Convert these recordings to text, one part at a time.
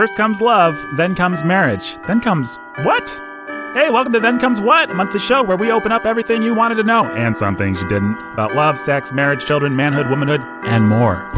First comes love, then comes marriage, then comes what? Hey, welcome to Then Comes What, a monthly show where we open up everything you wanted to know, and some things you didn't, about love, sex, marriage, children, manhood, womanhood, and more.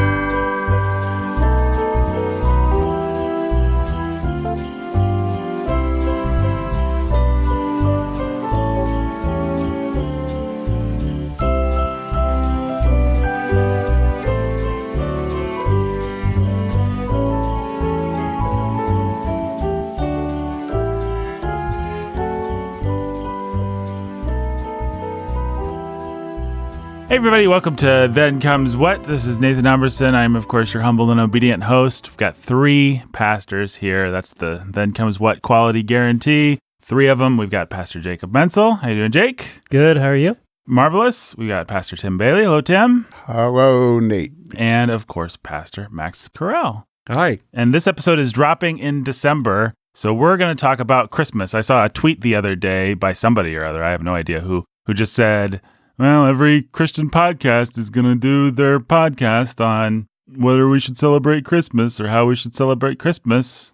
Hey everybody, welcome to Then Comes What. This is Nathan Umberson. I'm, of course, your humble and obedient host. We've got 3 pastors here. That's the Then Comes What quality guarantee. 3 of them. We've got Pastor Jacob Menzel. How you doing, Jake? Good. How are you? Marvelous. We got Pastor Tim Bailey. Hello, Tim. Hello, Nate. And, of course, Pastor Max Carell. Hi. And this episode is dropping in December, so we're going to talk about Christmas. I saw a tweet the other day by somebody or other, I have no idea who just said, well, every Christian podcast is going to do their podcast on whether we should celebrate Christmas or how we should celebrate Christmas.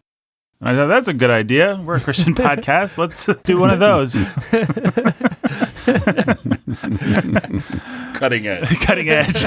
And I thought, that's a good idea. We're a Christian podcast. Let's do one of those. Cutting edge. Cutting edge.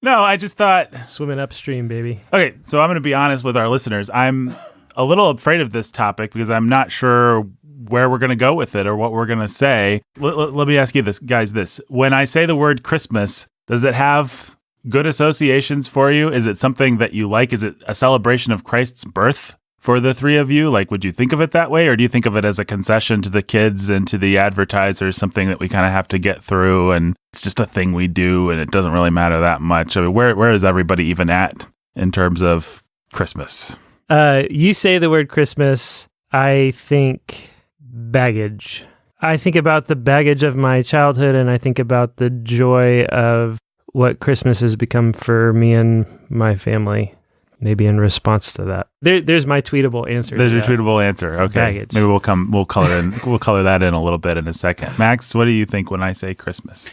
No, I just thought... Swimming upstream, baby. Okay, so I'm going to be honest with our listeners. I'm a little afraid of this topic because I'm not sure where we're going to go with it or what we're going to say. Let me ask you this, guys, this. When I say the word Christmas, does it have good associations for you? Is it something that you like? Is it a celebration of Christ's birth for the 3 of you? Like, would you think of it that way? Or do you think of it as a concession to the kids and to the advertisers, something that we kind of have to get through and it's just a thing we do and it doesn't really matter that much? I mean, where is everybody even at in terms of Christmas? You say the word Christmas, I think baggage. I think about the baggage of my childhood, and I think about the joy of what Christmas has become for me and my family. Maybe in response to that, there's my tweetable answer. There's your tweetable answer. It's okay, baggage. Maybe we'll color that in a little bit in a second. Max, what do you think when I say Christmas?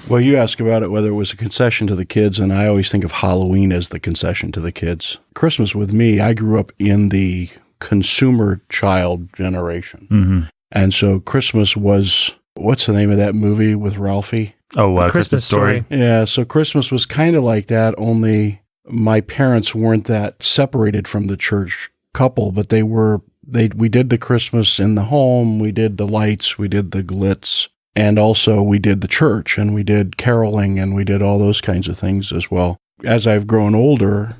Well, you ask about it whether it was a concession to the kids, and I always think of Halloween as the concession to the kids. Christmas with me, I grew up in the consumer child generation. Mm-hmm. And so Christmas was, what's the name of that movie with Ralphie? Oh, Christmas Story. Yeah, so Christmas was kind of like that, only my parents weren't that separated from the church couple, but we did the Christmas in the home, we did the lights, we did the glitz, and also we did the church, and we did caroling, and we did all those kinds of things as well. As I've grown older,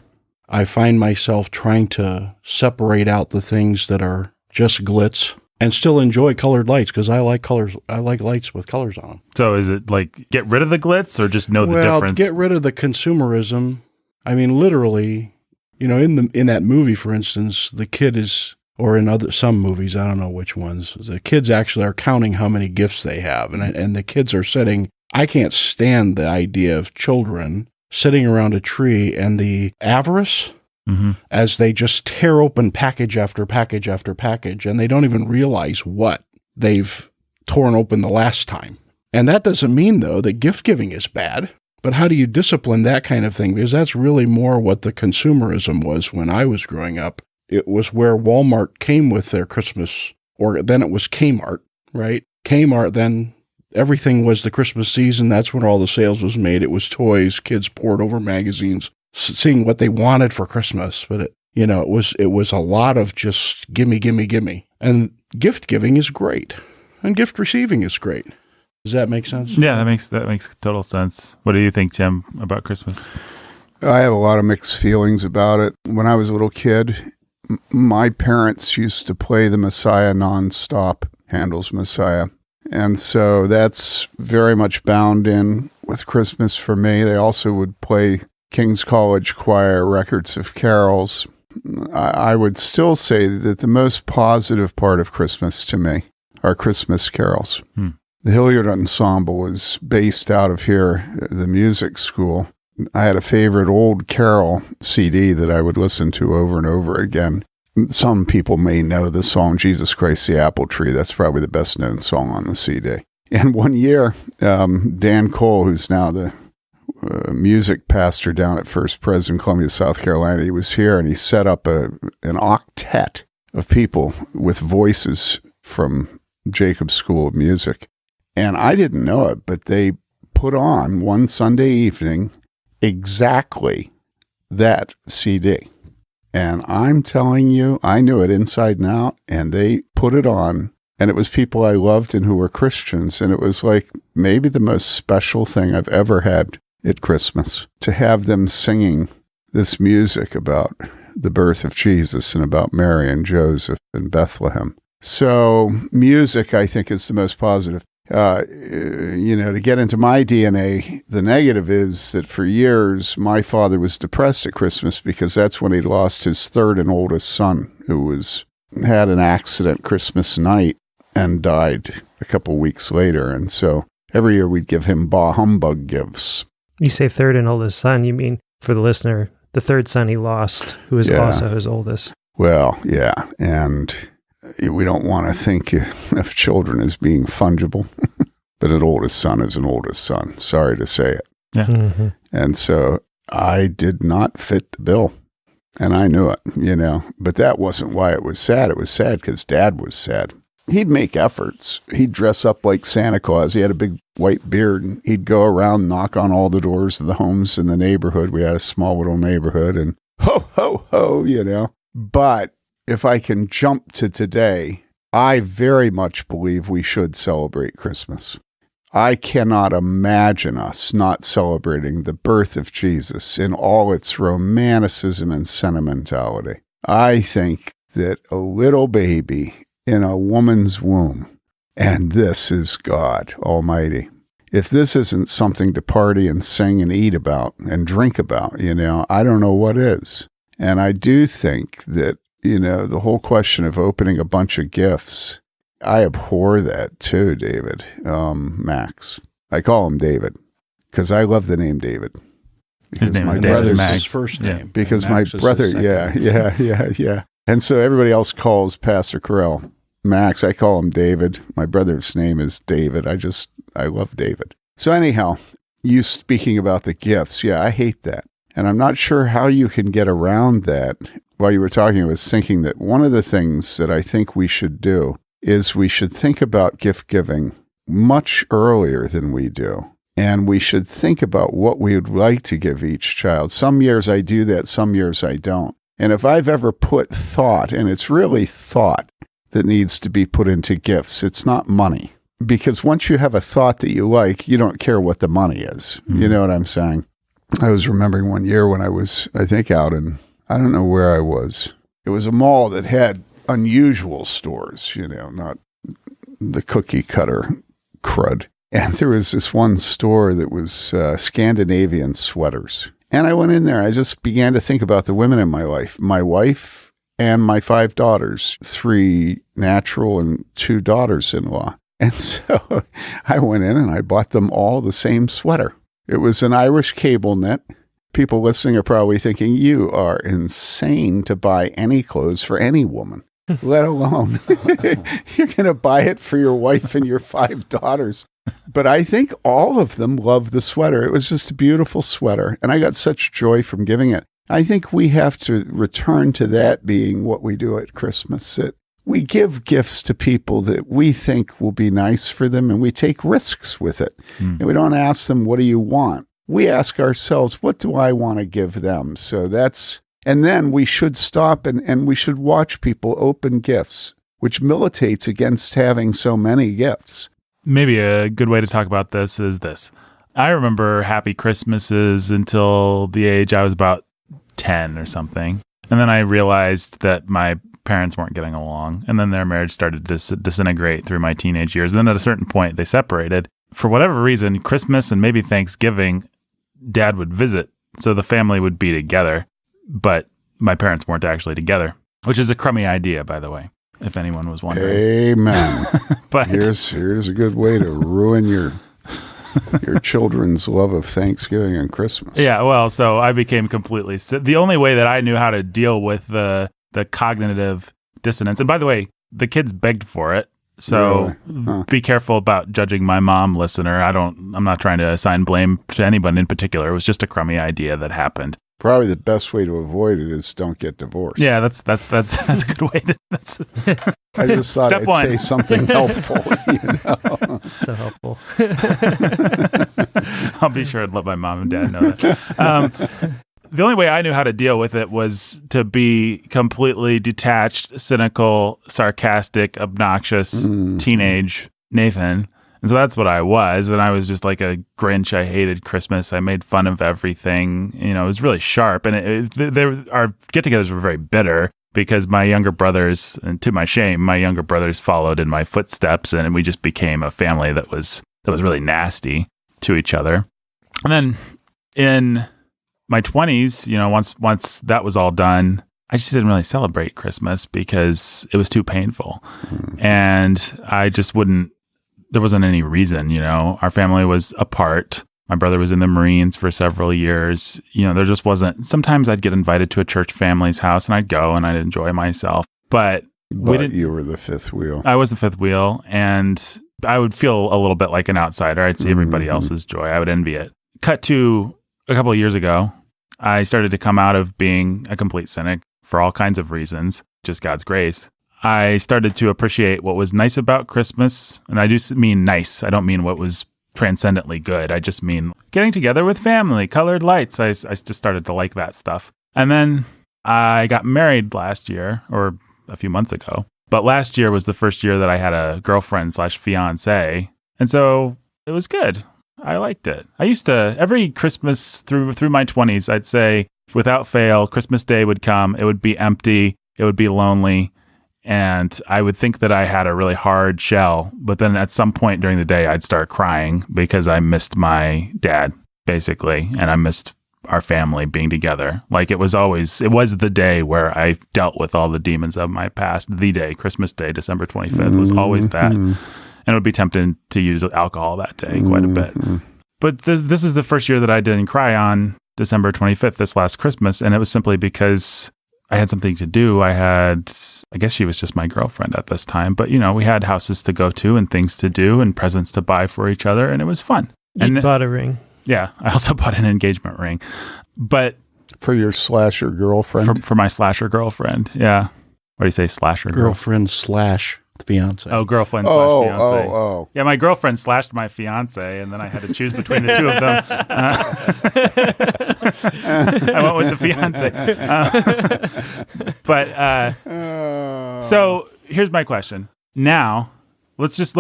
I find myself trying to separate out the things that are just glitz and still enjoy colored lights because I like colors. I like lights with colors on them. So is it like get rid of the glitz or just know the difference? Get rid of the consumerism. I mean, literally, in that movie, for instance, the kid is, or in some movies, I don't know which ones, the kids actually are counting how many gifts they have. And the kids are sitting, I can't stand the idea of children sitting around a tree and the avarice as they just tear open package after package after package, and they don't even realize what they've torn open the last time. And that doesn't mean, though, that gift giving is bad. But how do you discipline that kind of thing? Because that's really more what the consumerism was when I was growing up. It was where Walmart came with their Christmas, or then it was Kmart, right? Kmart, then everything was the Christmas season. That's when all the sales was made. It was toys. Kids poured over magazines, seeing what they wanted for Christmas. But it was a lot of just gimme, gimme, gimme. And gift giving is great, and gift receiving is great. Does that make sense? Yeah, that makes total sense. What do you think, Tim, about Christmas? I have a lot of mixed feelings about it. When I was a little kid, my parents used to play the Messiah nonstop, Handel's Messiah. And so that's very much bound in with Christmas for me. They also would play King's College Choir records of carols. I would still say that the most positive part of Christmas to me are Christmas carols. The Hilliard Ensemble was based out of here, the music school. I had a favorite old carol CD that I would listen to over and over again. Some people may know the song Jesus Christ the Apple Tree. That's probably the best known song on the CD. And one year, Dan Cole, who's now music pastor down at First Pres in Columbia, South Carolina. He was here and he set up an octet of people with voices from Jacob's School of Music. And I didn't know it, but they put on one Sunday evening exactly that CD. And I'm telling you, I knew it inside and out, and they put it on, and it was people I loved and who were Christians, and it was like maybe the most special thing I've ever had at Christmas, to have them singing this music about the birth of Jesus and about Mary and Joseph and Bethlehem. So music, I think, is the most positive. To get into my DNA, the negative is that for years, my father was depressed at Christmas because that's when he lost his third and oldest son, who had an accident Christmas night and died a couple weeks later. And so every year we'd give him bah humbug gifts. You say third and oldest son, you mean, for the listener, the third son he lost, who was also his oldest. Well, yeah. And we don't want to think of children as being fungible, but an oldest son is an oldest son. Sorry to say it. Yeah. Mm-hmm. And so I did not fit the bill, and I knew it, but that wasn't why it was sad. It was sad because Dad was sad. He'd make efforts. He'd dress up like Santa Claus. He had a big white beard, and he'd go around, knock on all the doors of the homes in the neighborhood. We had a small little neighborhood, and ho, ho, ho, But if I can jump to today, I very much believe we should celebrate Christmas. I cannot imagine us not celebrating the birth of Jesus in all its romanticism and sentimentality. I think that a little baby in a woman's womb, and this is God Almighty. If this isn't something to party and sing and eat about and drink about, I don't know what is. And I do think that the whole question of opening a bunch of gifts, I abhor that too, David. Max. I call him David because I love the name David. Because his name my is brother's David. his first name. Yeah. Because and my Max is brother, his second name. yeah. And so everybody else calls Pastor Carell Max. I call him David. My brother's name is David. I love David. So anyhow, you speaking about the gifts, I hate that. And I'm not sure how you can get around that. While you were talking, I was thinking that one of the things that I think we should do is we should think about gift giving much earlier than we do. And we should think about what we would like to give each child. Some years I do that, some years I don't. And if I've ever put thought, and it's really thought that needs to be put into gifts, it's not money. Because once you have a thought that you like, you don't care what the money is. You know what I'm saying? I was remembering one year when I was, I think, out in, I don't know where I was. It was a mall that had unusual stores, not the cookie cutter crud. And there was this one store that was Scandinavian sweaters. And I went in there. I just began to think about the women in my life. My wife and my 5 daughters, 3 natural and 2 daughters-in-law. And so I went in and I bought them all the same sweater. It was an Irish cable knit. People listening are probably thinking, you are insane to buy any clothes for any woman, let alone you're going to buy it for your wife and your 5 daughters. But I think all of them loved the sweater. It was just a beautiful sweater, and I got such joy from giving it. I think we have to return to that being what we do at Christmas, that we give gifts to people that we think will be nice for them, and we take risks with it. And we don't ask them, what do you want? We ask ourselves, what do I want to give them? So and then we should stop and we should watch people open gifts, which militates against having so many gifts. Maybe a good way to talk about this is this. I remember happy Christmases until the age I was about 10 or something. And then I realized that my parents weren't getting along. And then their marriage started to disintegrate through my teenage years. And then at a certain point, they separated. For whatever reason, Christmas and maybe Thanksgiving, Dad would visit. So the family would be together. But my parents weren't actually together, which is a crummy idea, by the way, if anyone was wondering. Amen. But here's a good way to ruin your children's love of Thanksgiving and Christmas. Yeah, well, so I became completely the only way that I knew how to deal with the cognitive dissonance. And by the way, the kids begged for it. So Really? Huh. be careful about judging my mom, listener. I'm not trying to assign blame to anyone in particular. It was just a crummy idea that happened. Probably the best way to avoid it is don't get divorced. Yeah, that's a good way to. I just thought Step I'd one. say something helpful. So helpful. I'll be sure to let my mom and dad know that. The only way I knew how to deal with it was to be completely detached, cynical, sarcastic, obnoxious teenage Nathan. And so that's what I was. And I was just like a Grinch. I hated Christmas. I made fun of everything. It was really sharp. And our get-togethers were very bitter because my younger brothers, and to my shame, my younger brothers followed in my footsteps. And we just became a family that was really nasty to each other. And then in my 20s, once that was all done, I just didn't really celebrate Christmas because it was too painful. And I just there wasn't any reason, our family was apart. My brother was in the Marines for several years. There just wasn't, sometimes I'd get invited to a church family's house and I'd go and I'd enjoy myself. But you were the fifth wheel. I was the fifth wheel, and I would feel a little bit like an outsider. I'd see everybody else's joy. I would envy it. Cut to a couple of years ago, I started to come out of being a complete cynic for all kinds of reasons, just God's grace. I started to appreciate what was nice about Christmas, and I do mean nice. I don't mean what was transcendently good. I just mean getting together with family, colored lights. I just started to like that stuff. And then I got married last year, or a few months ago. But last year was the first year that I had a girlfriend/fiance, and so it was good. I liked it. I used to, every Christmas through my 20s, I'd say, without fail, Christmas Day would come. It would be empty. It would be lonely. And I would think that I had a really hard shell. But then at some point during the day, I'd start crying because I missed my dad, basically. And I missed our family being together. Like it was the day where I dealt with all the demons of my past. The day, Christmas Day, December 25th, was always that. And I would be tempted to use alcohol that day quite a bit. But this is the first year that I didn't cry on December 25th, this last Christmas. And it was simply because I had something to do. I guess she was just my girlfriend at this time. But, we had houses to go to and things to do and presents to buy for each other. And it was fun. You bought a ring. Yeah. I also bought an engagement ring. But For your slasher girlfriend? For my slasher girlfriend. Yeah. What do you say, slasher Girlfriend/fiance. Oh, girlfriend/fiance. Oh. Yeah, my girlfriend slashed my fiance, and then I had to choose between the two of them. I went with the fiance. So here's my question. Now, let's just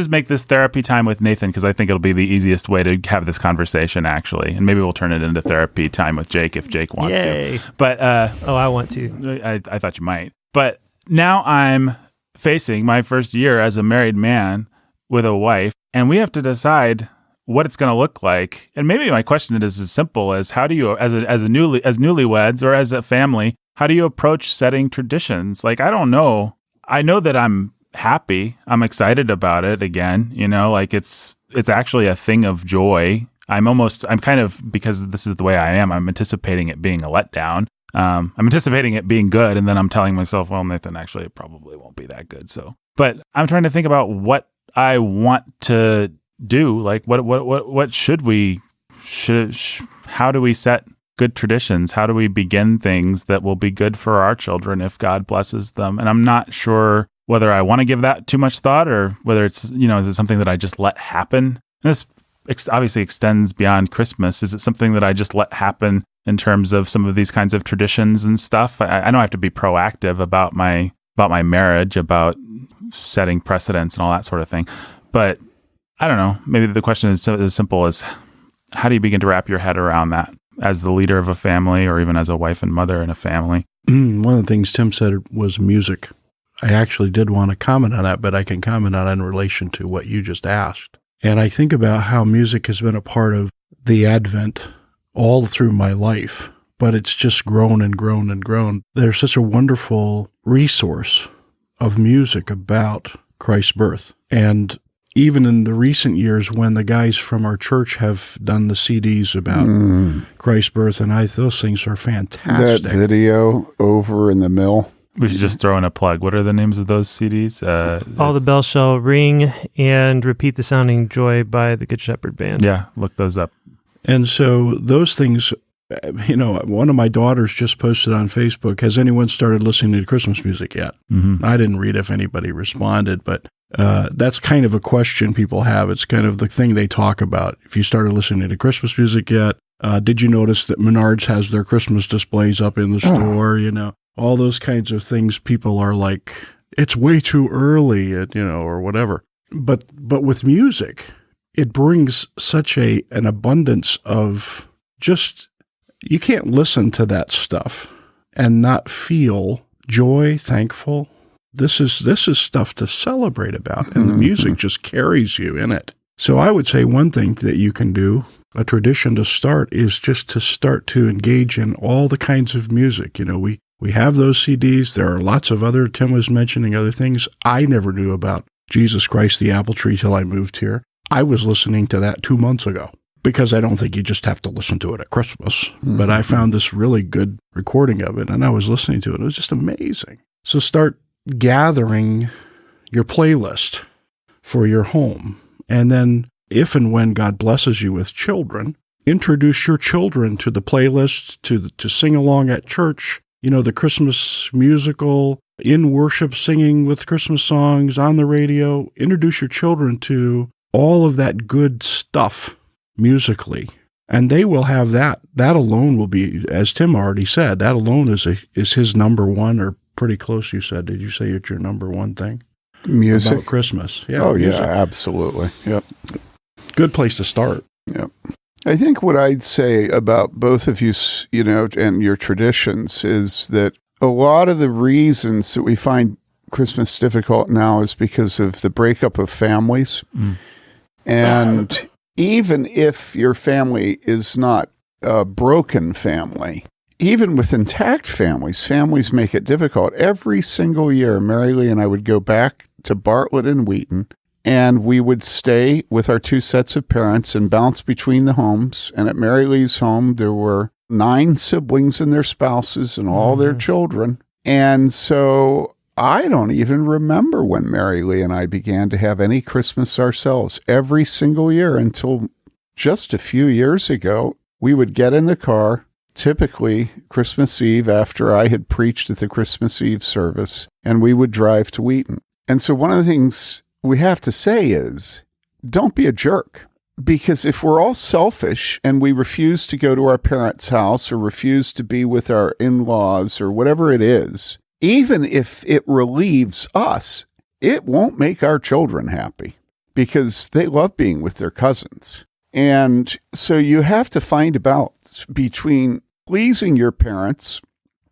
make this therapy time with Nathan, because I think it'll be the easiest way to have this conversation, actually, and maybe we'll turn it into therapy time with Jake if Jake wants to. But I want to. I thought you might. But now I'm facing my first year as a married man with a wife, and we have to decide what it's going to look like. And maybe my question is as simple as, how do you, as newlyweds or as a family, how do you approach setting traditions? Like, I don't know. I know that I'm happy. I'm excited about it again. Like it's actually a thing of joy. I'm kind of, because this is the way I am, I'm anticipating it being a letdown. I'm anticipating it being good, and then I'm telling myself, well, Nathan, actually, it probably won't be that good. So, but I'm trying to think about what I want to do. Like, what should we? How do we set good traditions? How do we begin things that will be good for our children if God blesses them? And I'm not sure whether I want to give that too much thought, or whether it's, is it something that I just let happen? And this obviously extends beyond Christmas. Is it something that I just let happen in terms of some of these kinds of traditions and stuff? I know I have to be proactive about my marriage, about setting precedents and all that sort of thing. But I don't know. Maybe the question is as simple as, how do you begin to wrap your head around that as the leader of a family, or even as a wife and mother in a family? One of the things Tim said was music. I actually did want to comment on that, but I can comment on it in relation to what you just asked. And I think about how music has been a part of the Advent all through my life, but it's just grown and grown and grown. There's such a wonderful resource of music about Christ's birth. And even in the recent years, when the guys from our church have done the CDs about Christ's birth, and those things are fantastic. That video, Over in the Mill, We should just throw in a plug. What are the names of those CDs? All the Bells Shall Ring and Repeat the Sounding Joy by the Good Shepherd Band. Yeah, look those up. And so those things, one of my daughters just posted on Facebook, has anyone started listening to Christmas music yet? Mm-hmm. I didn't read if anybody responded, but that's kind of a question people have. It's kind of the thing they talk about. If you started listening to Christmas music yet, did you notice that Menards has their Christmas displays up in the store? All those kinds of things. People are like, it's way too early, or whatever. But with music, it brings such an abundance of just, you can't listen to that stuff and not feel joy, thankful. This is stuff to celebrate about, and the music just carries you in it. So I would say one thing that you can do, a tradition to start, is just to start to engage in all the kinds of music. We have those CDs. There are lots of other, Tim was mentioning other things. I never knew about Jesus Christ the Apple Tree till I moved here. I was listening to that 2 months ago, because I don't think you just have to listen to it at Christmas. But I found this really good recording of it, and I was listening to it. It was just amazing. So start gathering your playlist for your home. And then if and when God blesses you with children, introduce your children to the playlist, to sing along at church, the Christmas musical, in worship, singing with Christmas songs on the radio. Introduce your children to all of that good stuff musically, and they will have that. That alone will be, as Tim already said, that alone is his number one, or pretty close. You said, did you say it's your number one thing? Music. About Christmas. Yeah. Oh, music. yeah, absolutely. Yep. Good place to start. Yep. I think what I'd say about both of you, and your traditions, is that a lot of the reasons that we find Christmas difficult now is because of the breakup of families. And even if your family is not a broken family, even with intact families make it difficult. Every single year, Mary Lee and I would go back to Bartlett and Wheaton, and we would stay with our two sets of parents and bounce between the homes. And at Mary Lee's home, there were 9 siblings and their spouses and all their children. And so I don't even remember when Mary Lee and I began to have any Christmas ourselves. Every single year until just a few years ago, we would get in the car, typically Christmas Eve after I had preached at the Christmas Eve service, and we would drive to Wheaton. And so one of the things we have to say is, don't be a jerk. Because if we're all selfish and we refuse to go to our parents' house or refuse to be with our in-laws or whatever it is, even if it relieves us, it won't make our children happy because they love being with their cousins. And so you have to find a balance between pleasing your parents,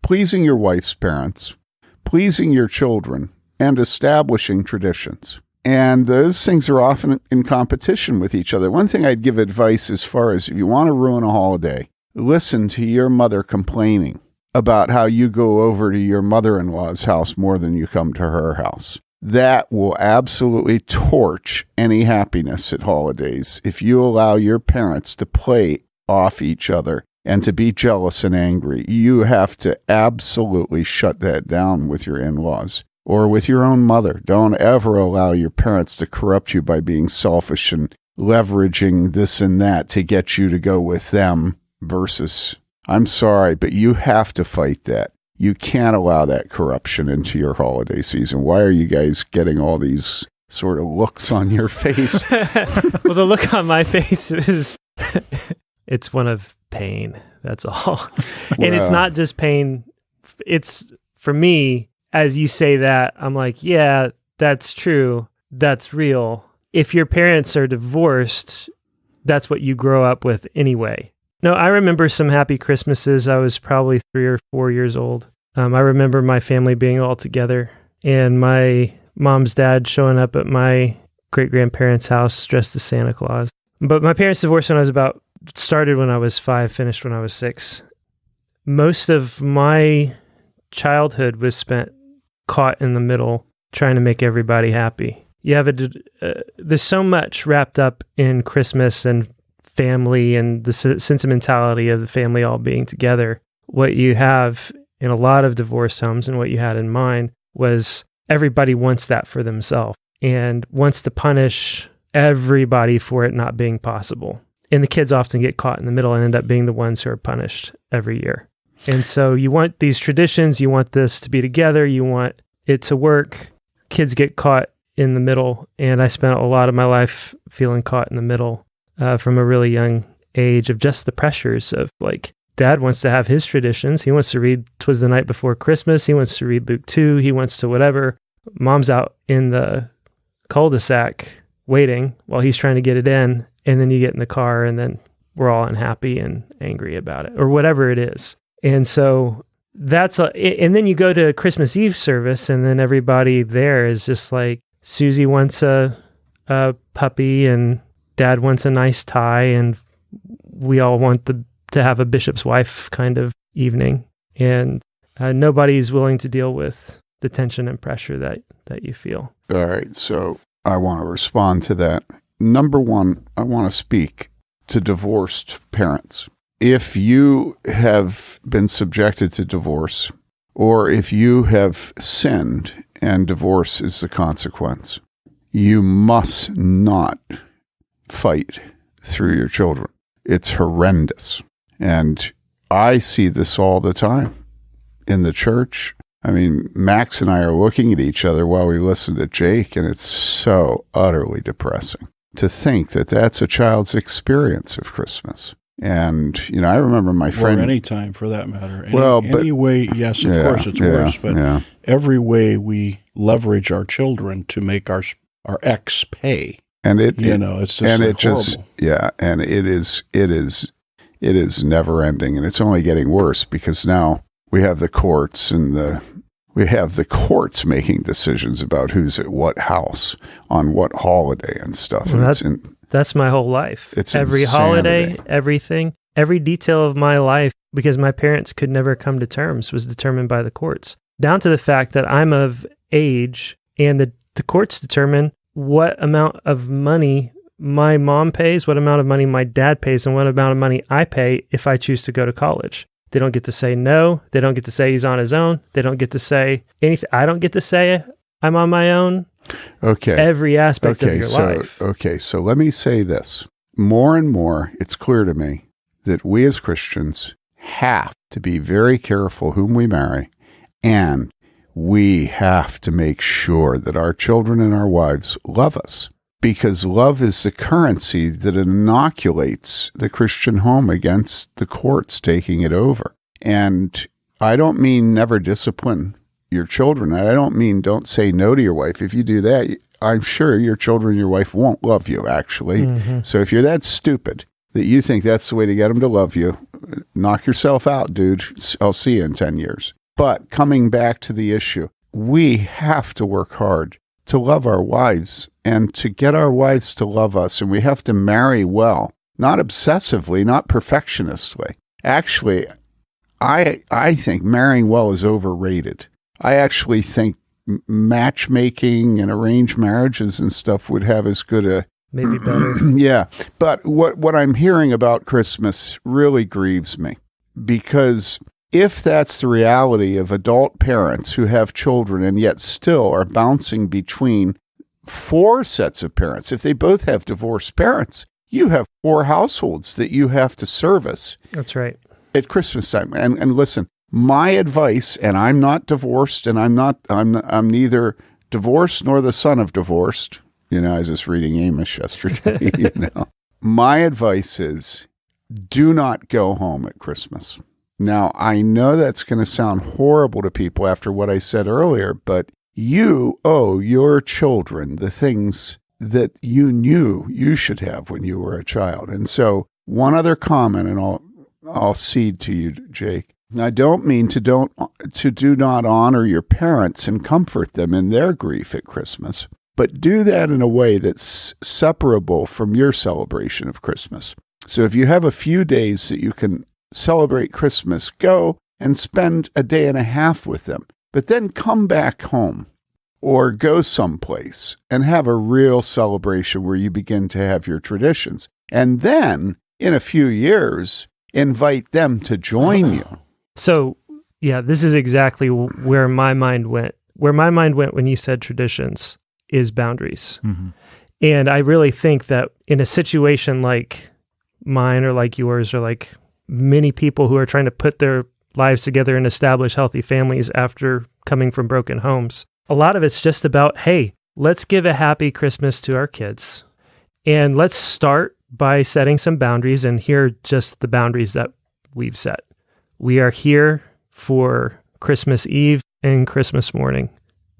pleasing your wife's parents, pleasing your children, and establishing traditions. And those things are often in competition with each other. One thing I'd give advice as far as if you want to ruin a holiday, listen to your mother complaining about how you go over to your mother-in-law's house more than you come to her house. That will absolutely torch any happiness at holidays if you allow your parents to play off each other and to be jealous and angry. You have to absolutely shut that down with your in-laws. Or with your own mother. Don't ever allow your parents to corrupt you by being selfish and leveraging this and that to get you to go with them versus, I'm sorry, but you have to fight that. You can't allow that corruption into your holiday season. Why are you guys getting all these sort of looks on your face? Well, the look on my face is, it's one of pain. That's all. And it's not just pain. It's, for me, as you say that, I'm like, yeah, that's true. That's real. If your parents are divorced, that's what you grow up with anyway. No, I remember some happy Christmases. I was probably 3 or 4 years old. I remember my family being all together and my mom's dad showing up at my great-grandparents' house dressed as Santa Claus. But my parents divorced when I was started when I was 5, finished when I was 6. Most of my childhood was spent caught in the middle, trying to make everybody happy. You have there's so much wrapped up in Christmas and family and the sentimentality of the family all being together. What you have in a lot of divorced homes, and what you had in mind was everybody wants that for themselves and wants to punish everybody for it not being possible. And the kids often get caught in the middle and end up being the ones who are punished every year. And so you want these traditions, you want this to be together, you want it to work. Kids get caught in the middle, and I spent a lot of my life feeling caught in the middle from a really young age of just the pressures of like, Dad wants to have his traditions. He wants to read 'Twas the Night Before Christmas. He wants to read Luke 2. He wants to whatever. Mom's out in the cul-de-sac waiting while he's trying to get it in, and then you get in the car, and then we're all unhappy and angry about it, or whatever it is. And so and then you go to Christmas Eve service, and then everybody there is just like, Susie wants a puppy, and Dad wants a nice tie, and we all want to have a bishop's wife kind of evening. And nobody's willing to deal with the tension and pressure that you feel. All right, so I want to respond to that. Number one, I want to speak to divorced parents. If you have been subjected to divorce, or if you have sinned and divorce is the consequence, you must not fight through your children. It's horrendous. And I see this all the time in the church. I mean, Max and I are looking at each other while we listen to Jake, and it's so utterly depressing to think that that's a child's experience of Christmas. And, I remember my friend... Or any time, for that matter. But any way, yes, of course, it's worse. But every way we leverage our children to make our ex pay. And it's just horrible. And it is never ending, and it's only getting worse because now we have the courts making decisions about who's at what house on what holiday and stuff. Well, and that's my whole life. It's every insanity. Holiday, everything, every detail of my life, because my parents could never come to terms, was determined by the courts, down to the fact that I'm of age, and the courts determine what amount of money my mom pays, what amount of money my dad pays, and what amount of money I pay if I choose to go to college. They don't get to say no. They don't get to say he's on his own. They don't get to say anything. I don't get to say I'm on my own. Okay. Every aspect of your life. Okay, so let me say this. More and more, it's clear to me that we as Christians have to be very careful whom we marry, and we have to make sure that our children and our wives love us, because love is the currency that inoculates the Christian home against the courts taking it over. And I don't mean never discipline your children. I don't mean don't say no to your wife. If you do that, I'm sure your children and your wife won't love you, actually. Mm-hmm. So if you're that stupid that you think that's the way to get them to love you, knock yourself out, dude. I'll see you in 10 years. But coming back to the issue, we have to work hard to love our wives and to get our wives to love us. And we have to marry well, not obsessively, not perfectionistly. Actually, I think marrying well is overrated. I actually think matchmaking and arranged marriages and stuff would have as good a... Maybe better. Yeah. But what I'm hearing about Christmas really grieves me, because if that's the reality of adult parents who have children and yet still are bouncing between 4 sets of parents, if they both have divorced parents, you have 4 households that you have to service. That's right. At Christmas time. And listen, my advice, and I'm not divorced, and I'm neither divorced nor the son of divorced. I was just reading Amos yesterday, My advice is, do not go home at Christmas. Now, I know that's going to sound horrible to people after what I said earlier, but you owe your children the things that you knew you should have when you were a child. And so one other comment, and I'll cede to you, Jake. I don't mean to do not honor your parents and comfort them in their grief at Christmas, but do that in a way that's separable from your celebration of Christmas. So if you have a few days that you can celebrate Christmas, go and spend a day and a half with them, but then come back home or go someplace and have a real celebration where you begin to have your traditions. And then in a few years, invite them to join you. So Yeah, this is exactly where my mind went. Where my mind went when you said traditions is boundaries. Mm-hmm. And I really think that in a situation like mine or like yours or like many people who are trying to put their lives together and establish healthy families after coming from broken homes, a lot of it's just about, hey, let's give a happy Christmas to our kids. And let's start by setting some boundaries. And here are just the boundaries that we've set. We are here for Christmas Eve and Christmas morning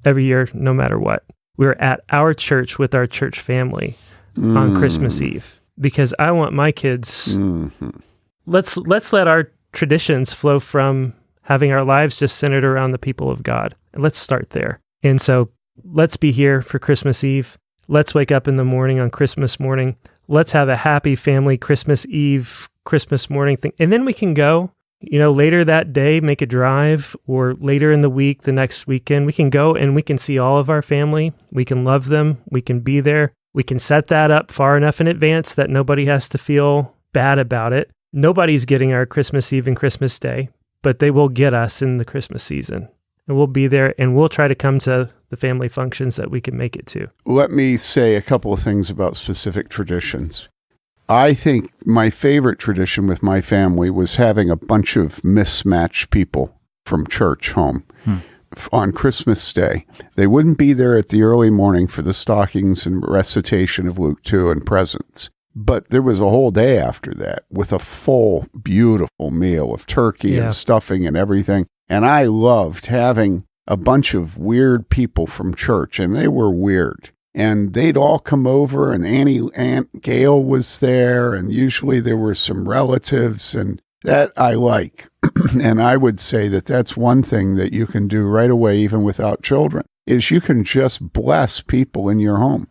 every year, no matter what. We're at our church with our church family on Christmas Eve because I want my kids. Mm-hmm. Let's let our traditions flow from having our lives just centered around the people of God. And let's start there. And so let's be here for Christmas Eve. Let's wake up in the morning on Christmas morning. Let's have a happy family Christmas Eve, Christmas morning thing. And then we can go, later that day, make a drive, or later in the week, the next weekend, we can go and we can see all of our family. We can love them. We can be there. We can set that up far enough in advance that nobody has to feel bad about it. Nobody's getting our Christmas Eve and Christmas Day, but they will get us in the Christmas season. And we'll be there and we'll try to come to the family functions that we can make it to. Let me say a couple of things about specific traditions. I think my favorite tradition with my family was having a bunch of mismatched people from church home on Christmas Day. They wouldn't be there at the early morning for the stockings and recitation of Luke 2 and presents. But there was a whole day after that with a full, beautiful meal of turkey and stuffing and everything. And I loved having a bunch of weird people from church, and they were weird. And they'd all come over, and Aunt Gail was there, and usually there were some relatives, and that I like. And I would say that that's one thing that you can do right away, even without children, is you can just bless people in your home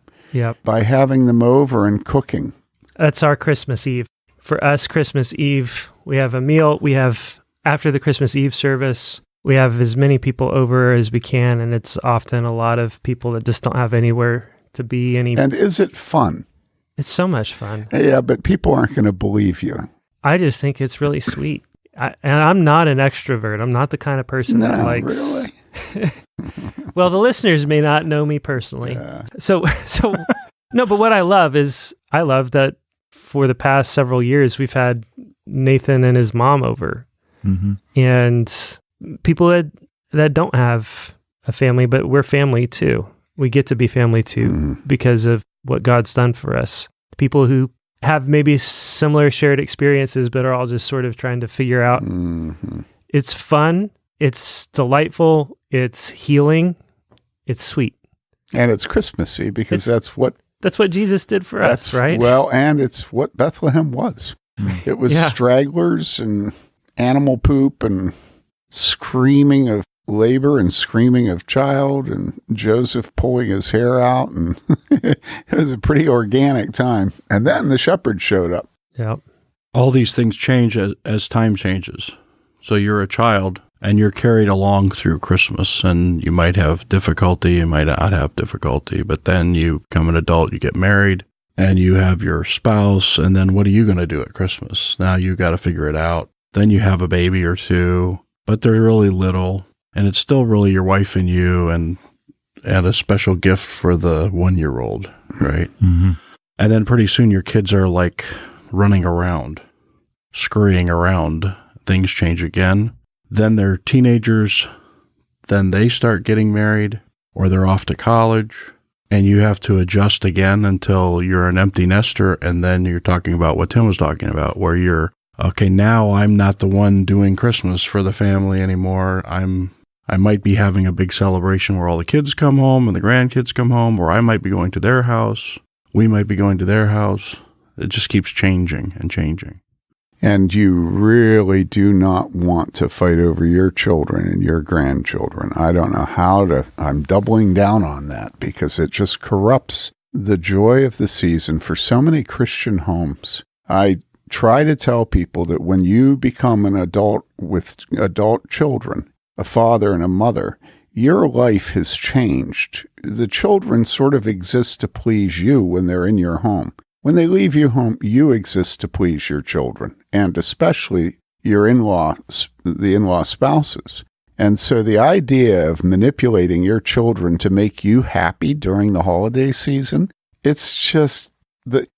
by having them over and cooking. That's our Christmas Eve. For us, Christmas Eve, we have a meal. We have, after the Christmas Eve service, we have as many people over as we can, and it's often a lot of people that just don't have anywhere to be. And is it fun? It's so much fun. Yeah, but people aren't going to believe you. I just think it's really sweet. And I'm not an extrovert. I'm not the kind of person that likes... really? Well, the listeners may not know me personally. Yeah. So no, but what I love that for the past several years, we've had Nathan and his mom over. Mm-hmm. And people that don't have a family, but we're family too. We get to be family too because of what God's done for us. People who have maybe similar shared experiences, but are all just sort of trying to figure out. Mm-hmm. It's fun. It's delightful. It's healing. It's sweet. And it's Christmassy because that's what Jesus did for us, right? Well, and it's what Bethlehem was. It was stragglers and animal poop and screaming of labor and screaming of child and Joseph pulling his hair out. And it was a pretty organic time. And then the shepherds showed up. Yep. All these things change as time changes. So you're a child and you're carried along through Christmas, and you might have difficulty, you might not have difficulty, but then you become an adult, you get married, and you have your spouse, and then what are you going to do at Christmas? Now you got to figure it out. Then you have a baby or two, but they're really little, and it's still really your wife and you, and a special gift for the 1-year-old, right? Mm-hmm. And then pretty soon your kids are like running around, scurrying around. Things change again. Then they're teenagers. Then they start getting married, or they're off to college, and you have to adjust again until you're an empty nester. And then you're talking about what Tim was talking about, where you're, okay, now I'm not the one doing Christmas for the family anymore. I might be having a big celebration where all the kids come home and the grandkids come home, or I might be going to their house. We might be going to their house. It just keeps changing and changing. And you really do not want to fight over your children and your grandchildren. I don't know I'm doubling down on that because it just corrupts the joy of the season for so many Christian homes. I try to tell people that when you become an adult with adult children, a father and a mother, your life has changed. The children sort of exist to please you when they're in your home. When they leave your home, you exist to please your children, and especially your the in-law spouses. And so the idea of manipulating your children to make you happy during the holiday season, it's just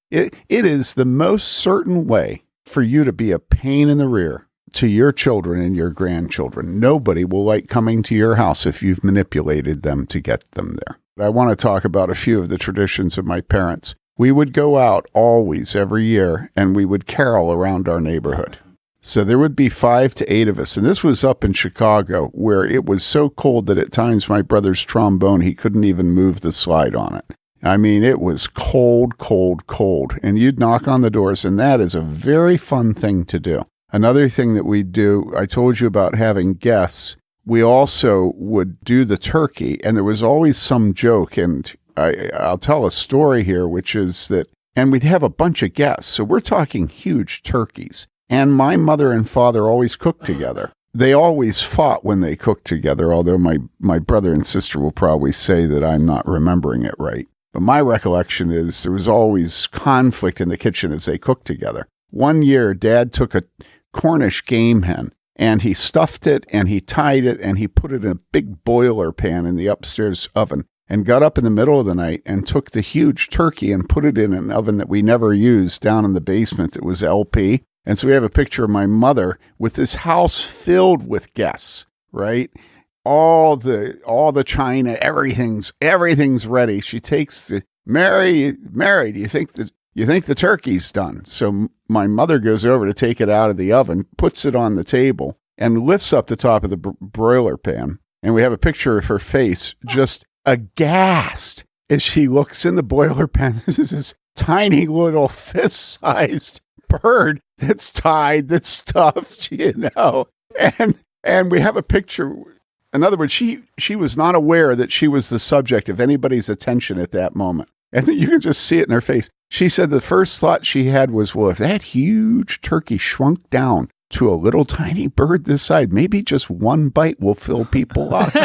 it is the most certain way for you to be a pain in the rear to your children and your grandchildren. Nobody will like coming to your house if you've manipulated them to get them there. I want to talk about a few of the traditions of my parents. We would go out always every year, and we would carol around our neighborhood. So there would be 5 to 8 of us. And this was up in Chicago, where it was so cold that at times my brother's trombone, he couldn't even move the slide on it. I mean, it was cold, cold, cold. And you'd knock on the doors, and that is a very fun thing to do. Another thing that we do, I told you about having guests. We also would do the turkey, and there was always some joke. And I'll tell a story here, which is that, and we'd have a bunch of guests. So we're talking huge turkeys. And my mother and father always cooked together. They always fought when they cooked together, although my brother and sister will probably say that I'm not remembering it right. But my recollection is there was always conflict in the kitchen as they cooked together. One year, Dad took a Cornish game hen, and he stuffed it, and he tied it, and he put it in a big boiler pan in the upstairs oven, and got up in the middle of the night and took the huge turkey and put it in an oven that we never used down in the basement. It was LP. And so we have a picture of my mother with this house filled with guests, right? All the china, everything's ready. She takes the Mary, do you think the turkey's done? So my mother goes over to take it out of the oven, puts it on the table, and lifts up the top of the broiler pan. And we have a picture of her face just aghast as she looks in the boiler pan. This is this tiny little fist-sized bird that's tied, that's stuffed, and we have a picture. In other words, she was not aware that she was the subject of anybody's attention at that moment. And you can just see it in her face. She said the first thought she had was, well, if that huge turkey shrunk down to a little tiny bird this side, maybe just one bite will fill people up.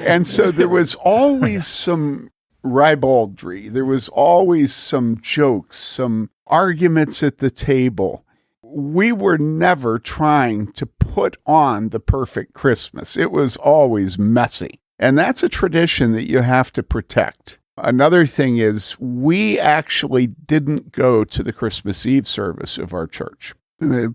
And so there was always some ribaldry. There was always some jokes, some arguments at the table. We were never trying to put on the perfect Christmas. It was always messy. And that's a tradition that you have to protect. Another thing is we actually didn't go to the Christmas Eve service of our church.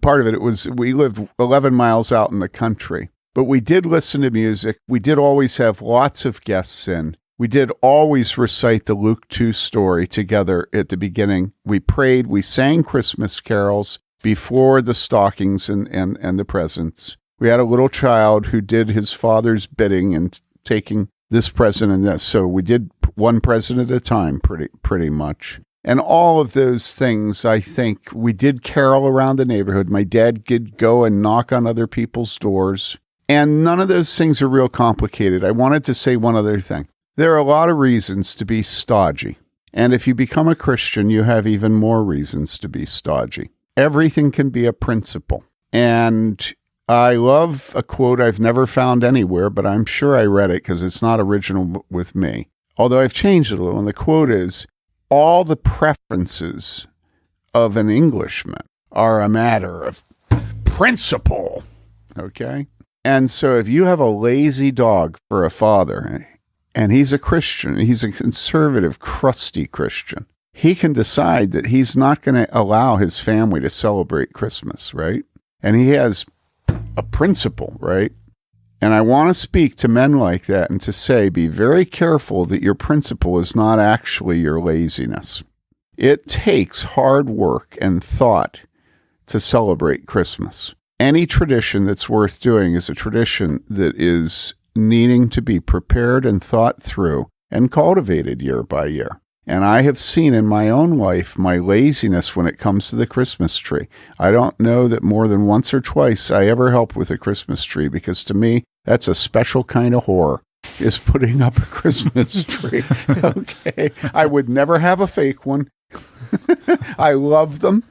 Part of it was we lived 11 miles out in the country, but we did listen to music. We did always have lots of guests in. We did always recite the Luke 2 story together at the beginning. We prayed, we sang Christmas carols before the stockings and the presents. We had a little child who did his father's bidding and taking this present and this. So we did one present at a time pretty much. And all of those things, I think, we did carol around the neighborhood. My dad did go and knock on other people's doors. And none of those things are real complicated. I wanted to say one other thing. There are a lot of reasons to be stodgy. And if you become a Christian, you have even more reasons to be stodgy. Everything can be a principle. And I love a quote I've never found anywhere, but I'm sure I read it because it's not original with me. Although I've changed it a little. And the quote is, all the preferences of an Englishman are a matter of principle. Okay? And so if you have a lazy dog for a father, and he's a Christian, he's a conservative, crusty Christian, he can decide that he's not going to allow his family to celebrate Christmas, right? And he has a principle, right? And I want to speak to men like that and to say, be very careful that your principle is not actually your laziness. It takes hard work and thought to celebrate Christmas. Any tradition that's worth doing is a tradition that is needing to be prepared and thought through and cultivated year by year. And I have seen in my own life my laziness when it comes to the Christmas tree. I don't know that more than once or twice I ever help with a Christmas tree, because to me, that's a special kind of horror, is putting up a Christmas tree. Okay. I would never have a fake one. I love them,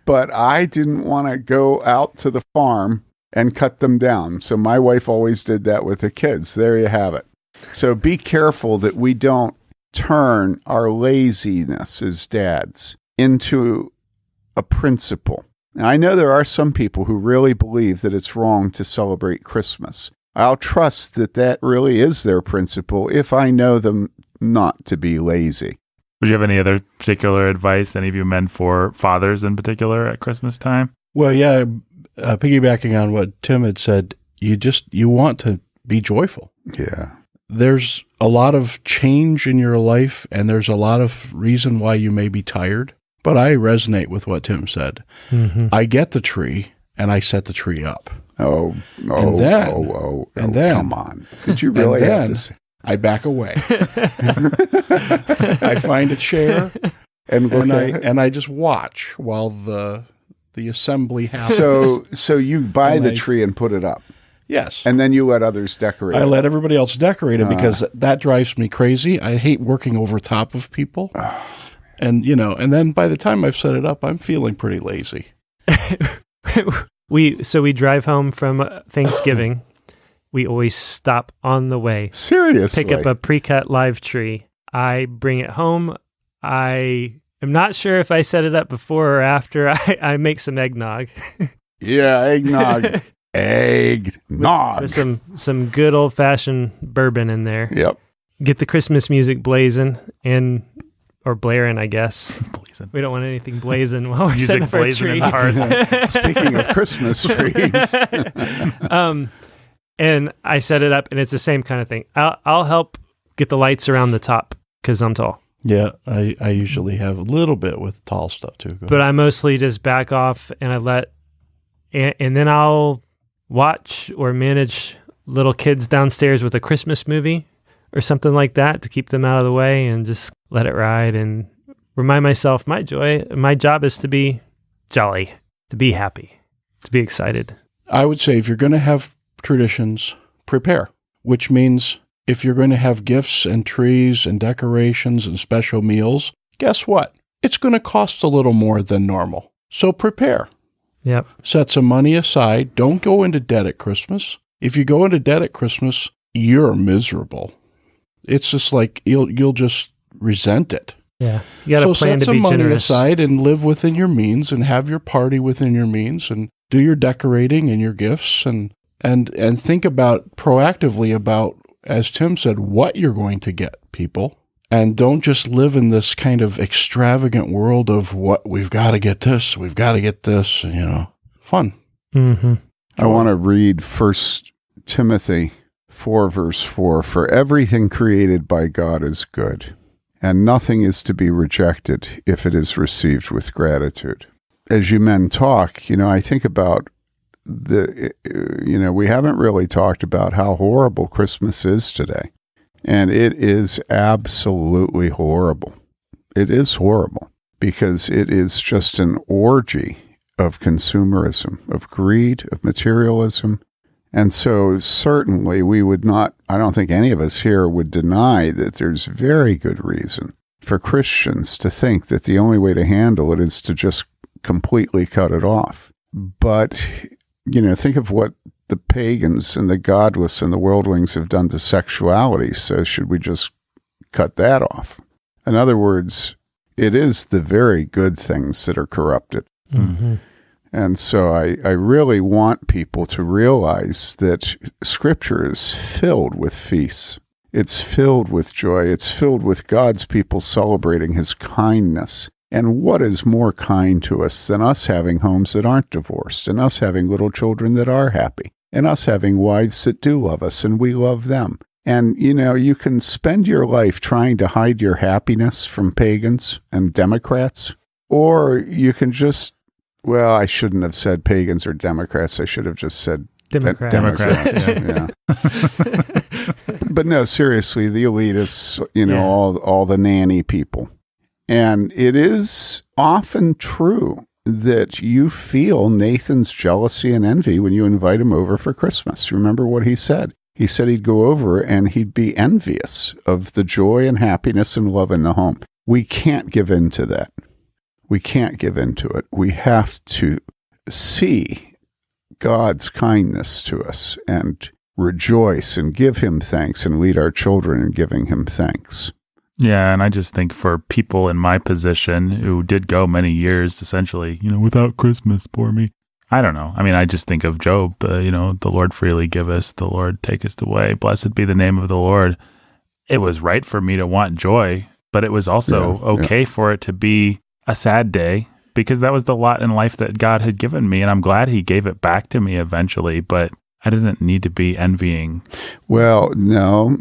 but I didn't want to go out to the farm and cut them down. So my wife always did that with the kids. There you have it. So be careful that we don't turn our laziness as dads into a principle. Now, I know there are some people who really believe that it's wrong to celebrate Christmas. I'll trust that that really is their principle if I know them not to be lazy. Would you have any other particular advice, any of you men, for fathers in particular at Christmas time? Well, yeah, piggybacking on what Tim had said, you want to be joyful. Yeah. There's a lot of change in your life, and there's a lot of reason why you may be tired. But I resonate with what Tim said. Mm-hmm. I get the tree, and I set the tree up. And then, come on. Did you really have to say? I back away. I find a chair, and I just watch while the assembly happens. So you buy the tree and put it up. Yes. And then you let others decorate it. I let everybody else decorate it because that drives me crazy. I hate working over top of people. And, and then by the time I've set it up, I'm feeling pretty lazy. We drive home from Thanksgiving. We always stop on the way. Seriously? Pick up a pre-cut live tree. I bring it home. I am not sure if I set it up before or after. I make some eggnog. Yeah, eggnog. Eggnog. With some good old-fashioned bourbon in there. Yep. Get the Christmas music blazing or blaring, I guess. Blazing. We don't want anything blazing while we're setting up our blazing tree. in the hearth. Speaking of Christmas trees. And I set it up, and it's the same kind of thing. I'll help get the lights around the top because I'm tall. Yeah, I usually have a little bit with tall stuff too. But I mostly just back off, and and then I'll watch or manage little kids downstairs with a Christmas movie or something like that to keep them out of the way and just let it ride and remind myself my job is to be jolly, to be happy, to be excited. I would say if you're going to have traditions, prepare, which means if you're going to have gifts and trees and decorations and special meals, guess what? It's going to cost a little more than normal. So prepare. Yep. Set some money aside. Don't go into debt at Christmas. If you go into debt at Christmas, you're miserable. It's just like you'll just resent it. Yeah. You got to plan set to be some money generous. aside and live within your means and have your party within your means and do your decorating and your gifts and think about proactively about, as Tim said, what you're going to get people. And don't just live in this kind of extravagant world of what we've got to get this, fun. Mm-hmm. I want to read 1 Timothy 4, verse 4. For everything created by God is good, and nothing is to be rejected if it is received with gratitude. As you men talk, I think about we haven't really talked about how horrible Christmas is today. And it is absolutely horrible. It is horrible because it is just an orgy of consumerism, of greed, of materialism. And so certainly we would not, I don't think any of us here would deny that there's very good reason for Christians to think that the only way to handle it is to just completely cut it off. But, think of what the pagans and the godless and the worldlings have done to sexuality. So should we just cut that off? In other words, it is the very good things that are corrupted. Mm-hmm. And so I really want people to realize that Scripture is filled with feasts. It's filled with joy. It's filled with God's people celebrating His kindness. And what is more kind to us than us having homes that aren't divorced, and us having little children that are happy, and us having wives that do love us and we love them? And, you can spend your life trying to hide your happiness from pagans and Democrats, or you can just, I shouldn't have said pagans or Democrats. I should have just said Democrats. Yeah. But no, seriously, the elitists, all the nanny people. And it is often true that you feel Nathan's jealousy and envy when you invite him over for Christmas. Remember what he said? He said he'd go over and he'd be envious of the joy and happiness and love in the home. We can't give in to that. We can't give in to it. We have to see God's kindness to us and rejoice and give Him thanks and lead our children in giving Him thanks. Yeah, and I just think for people in my position who did go many years, essentially, without Christmas, poor me. I don't know. I mean, I just think of Job, the Lord freely giveth, the Lord taketh away. Blessed be the name of the Lord. It was right for me to want joy, but it was also okay for it to be a sad day because that was the lot in life that God had given me. And I'm glad he gave it back to me eventually, but I didn't need to be envying. Well, no.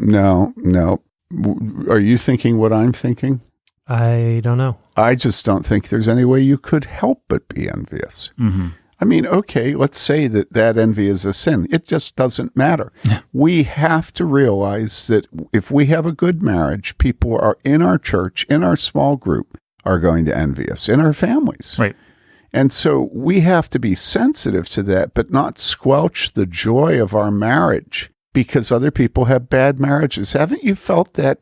Are you thinking what I'm thinking? I don't know. I just don't think there's any way you could help but be envious. Mm-hmm. I mean, okay, let's say that envy is a sin. It just doesn't matter. We have to realize that if we have a good marriage, people are in our church, in our small group, are going to envy us, in our families. Right. And so we have to be sensitive to that, but not squelch the joy of our marriage because other people have bad marriages. Haven't you felt that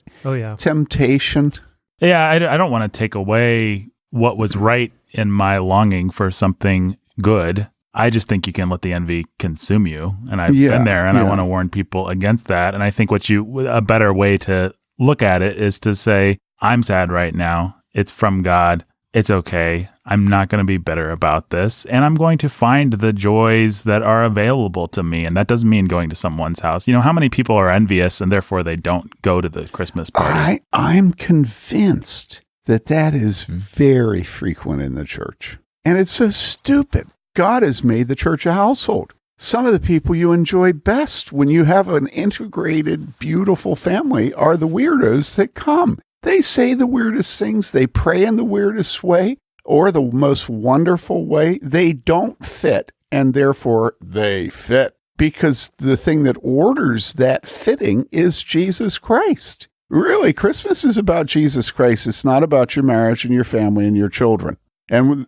temptation? Yeah, I don't want to take away what was right in my longing for something good. I just think you can let the envy consume you. And I've been there, and I want to warn people against that. And I think a better way to look at it is to say, I'm sad right now. It's from God. It's okay. I'm not going to be bitter about this. And I'm going to find the joys that are available to me. And that doesn't mean going to someone's house. How many people are envious and therefore they don't go to the Christmas party? I'm convinced that is very frequent in the church. And it's so stupid. God has made the church a household. Some of the people you enjoy best when you have an integrated, beautiful family are the weirdos that come. They say the weirdest things. They pray in the weirdest way or the most wonderful way. They don't fit, and therefore they fit because the thing that orders that fitting is Jesus Christ. Really, Christmas is about Jesus Christ. It's not about your marriage and your family and your children. And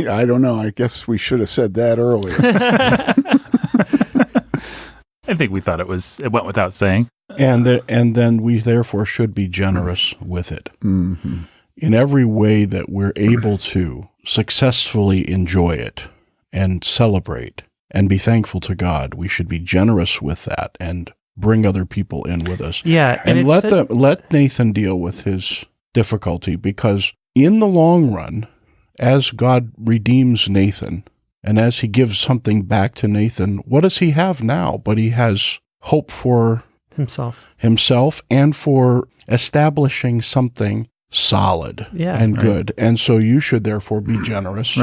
I don't know. I guess we should have said that earlier. I think we thought it went without saying. And then we therefore should be generous with it. Mm-hmm. In every way that we're able to successfully enjoy it and celebrate and be thankful to God, we should be generous with that and bring other people in with us. Yeah, and let Nathan deal with his difficulty, because in the long run, as God redeems Nathan and as he gives something back to Nathan, what does he have now? But he has hope for himself and for establishing something solid and good. And so you should therefore be generous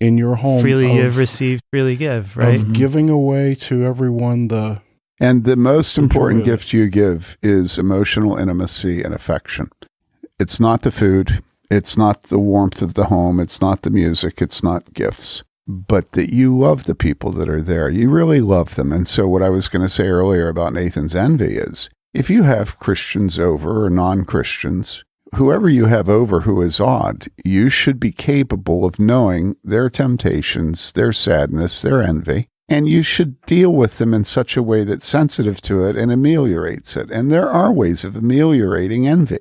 in your home. Freely you have received, freely give, right? Of giving away to everyone And the most important gift you give is emotional intimacy and affection. It's not the food. It's not the warmth of the home. It's not the music. It's not gifts. But that you love the people that are there. You really love them. And so what I was going to say earlier about Nathan's envy is, if you have Christians over or non-Christians, whoever you have over who is odd, you should be capable of knowing their temptations, their sadness, their envy, and you should deal with them in such a way that's sensitive to it and ameliorates it. And there are ways of ameliorating envy.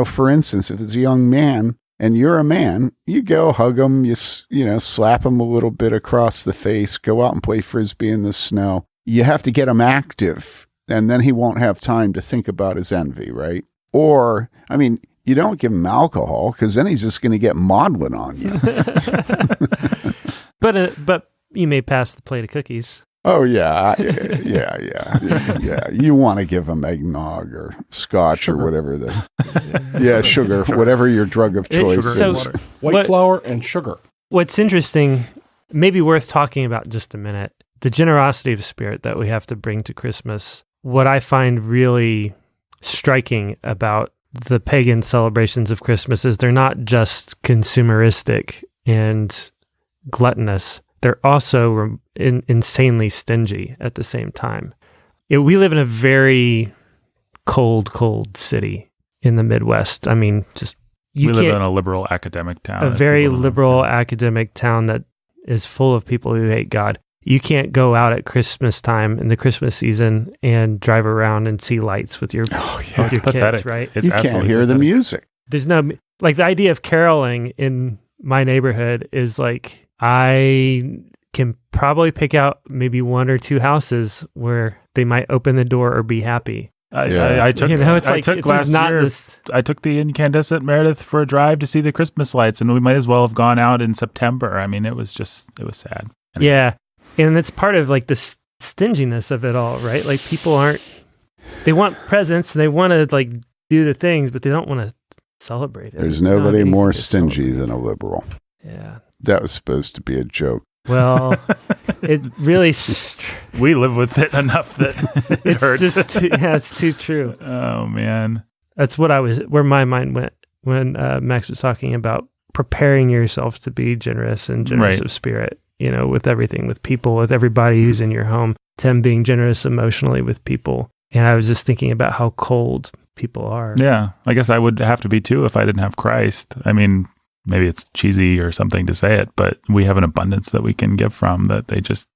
For instance, if it's a young man and you're a man, you go hug him, you slap him a little bit across the face, go out and play Frisbee in the snow. You have to get him active, and then he won't have time to think about his envy, right? Or, you don't give him alcohol because then he's just going to get maudlin on you. But you may pass the plate of cookies. Oh, yeah. You want to give them eggnog or scotch or whatever. Sugar, whatever your drug of choice is. White flour and sugar. What's interesting, maybe worth talking about just a minute, the generosity of spirit that we have to bring to Christmas. What I find really striking about the pagan celebrations of Christmas is they're not just consumeristic and gluttonous. They're also insanely stingy at the same time. We live in a very cold city in the Midwest. We live in a liberal academic town. A very liberal academic town that is full of people who hate God. You can't go out at Christmas time in the Christmas season and drive around and see lights with your, it's pathetic. Kids, right? You can't hear the music. There's no, the idea of caroling in my neighborhood is I can probably pick out maybe one or two houses where they might open the door or be happy. I took last year. I took the incandescent Meredith for a drive to see the Christmas lights, and we might as well have gone out in September. I mean, it was sad. Anyway. Yeah, and it's part of like the stinginess of it all, right? Like people they want presents, and they want to like do the things, but they don't want to celebrate it. There's nobody more stingy than a liberal. Yeah. That was supposed to be a joke. Well, it really... we live with it enough that it hurts. It's too true. Oh, man. That's where my mind went when Max was talking about preparing yourself to be generous and generous of spirit, with everything, with people, with everybody who's in your home. Tim being generous emotionally with people. And I was just thinking about how cold people are. Yeah, I guess I would have to be too if I didn't have Christ. I mean, maybe it's cheesy or something to say it, but we have an abundance that we can give from that they just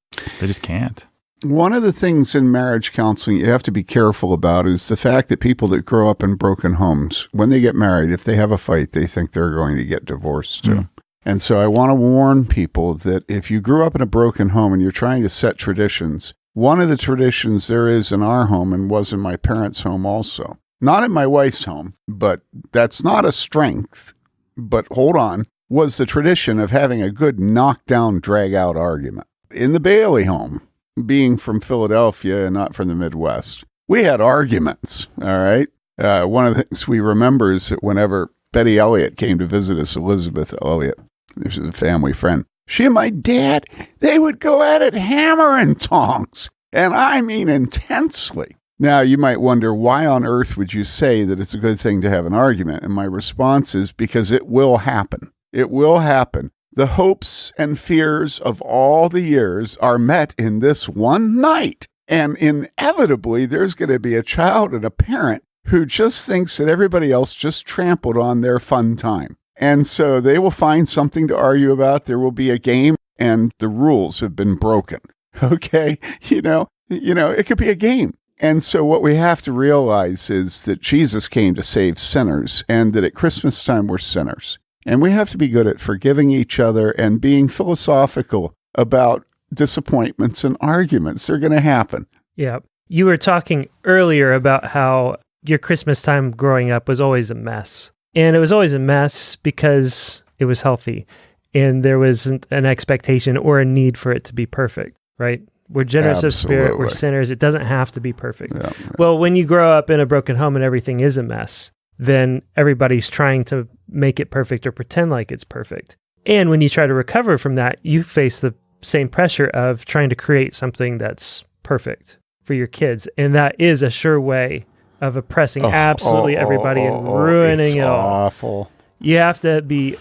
can't. One of the things in marriage counseling you have to be careful about is the fact that people that grow up in broken homes, when they get married, if they have a fight, they think they're going to get divorced too. Mm. And so I want to warn people that if you grew up in a broken home and you're trying to set traditions, one of the traditions there is in our home and was in my parents' home also, not in my wife's home, but that's not a strength, but hold on, was the tradition of having a good knockdown, drag-out argument. In the Bailey home, being from Philadelphia and not from the Midwest, we had arguments, all right? One of the things we remember is that whenever Betty Elliott came to visit us, Elizabeth Elliott, this is a family friend, she and my dad, they would go at it hammer and tongs, and I mean intensely. Now, you might wonder, why on earth would you say that it's a good thing to have an argument? And my response is because it will happen. It will happen. The hopes and fears of all the years are met in this one night. And inevitably, there's going to be a child and a parent who just thinks that everybody else just trampled on their fun time. And so they will find something to argue about. There will be a game, and the rules have been broken. Okay? It could be a game. And so what we have to realize is that Jesus came to save sinners, and that at Christmas time we're sinners. And we have to be good at forgiving each other and being philosophical about disappointments and arguments. They're going to happen. Yeah. You were talking earlier about how your Christmas time growing up was always a mess. And it was always a mess because it was healthy. And there wasn't an expectation or a need for it to be perfect, right? We're generous of spirit. We're sinners. It doesn't have to be perfect. Yeah. Well, when you grow up in a broken home and everything is a mess, then everybody's trying to make it perfect or pretend like it's perfect. And when you try to recover from that, you face the same pressure of trying to create something that's perfect for your kids. And that is a sure way of oppressing absolutely everybody and ruining it all. Awful. You have to be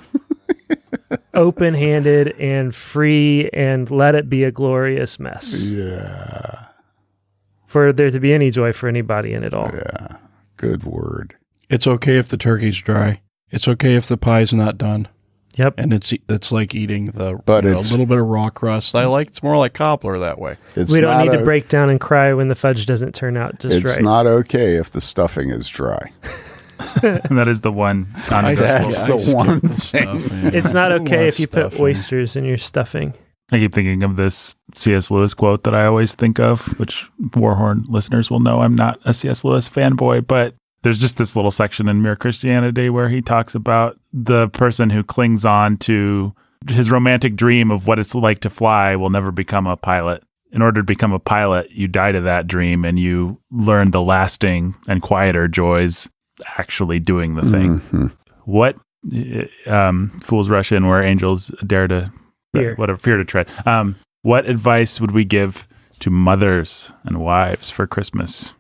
open-handed and free and let it be a glorious mess. Yeah. For there to be any joy for anybody in it all. Yeah. Good word. It's okay if the turkey's dry. It's okay if the pie's not done. Yep. And it's like eating a it's little bit of raw crust. It's more like cobbler that way. We don't need to break down and cry when the fudge doesn't turn out just right. It's not okay if the stuffing is dry. And that is the one. That's the one thing. It's not okay if you put oysters in your stuffing. I keep thinking of this C.S. Lewis quote that I always think of, which Warhorn listeners will know I'm not a C.S. Lewis fanboy, but there's just this little section in Mere Christianity where he talks about the person who clings on to his romantic dream of what it's like to fly will never become a pilot. In order to become a pilot, you die to that dream and you learn the lasting and quieter joys actually doing the thing. Mm-hmm. What fools rush in where angels dare to fear to tread. What advice would we give to mothers and wives for Christmas?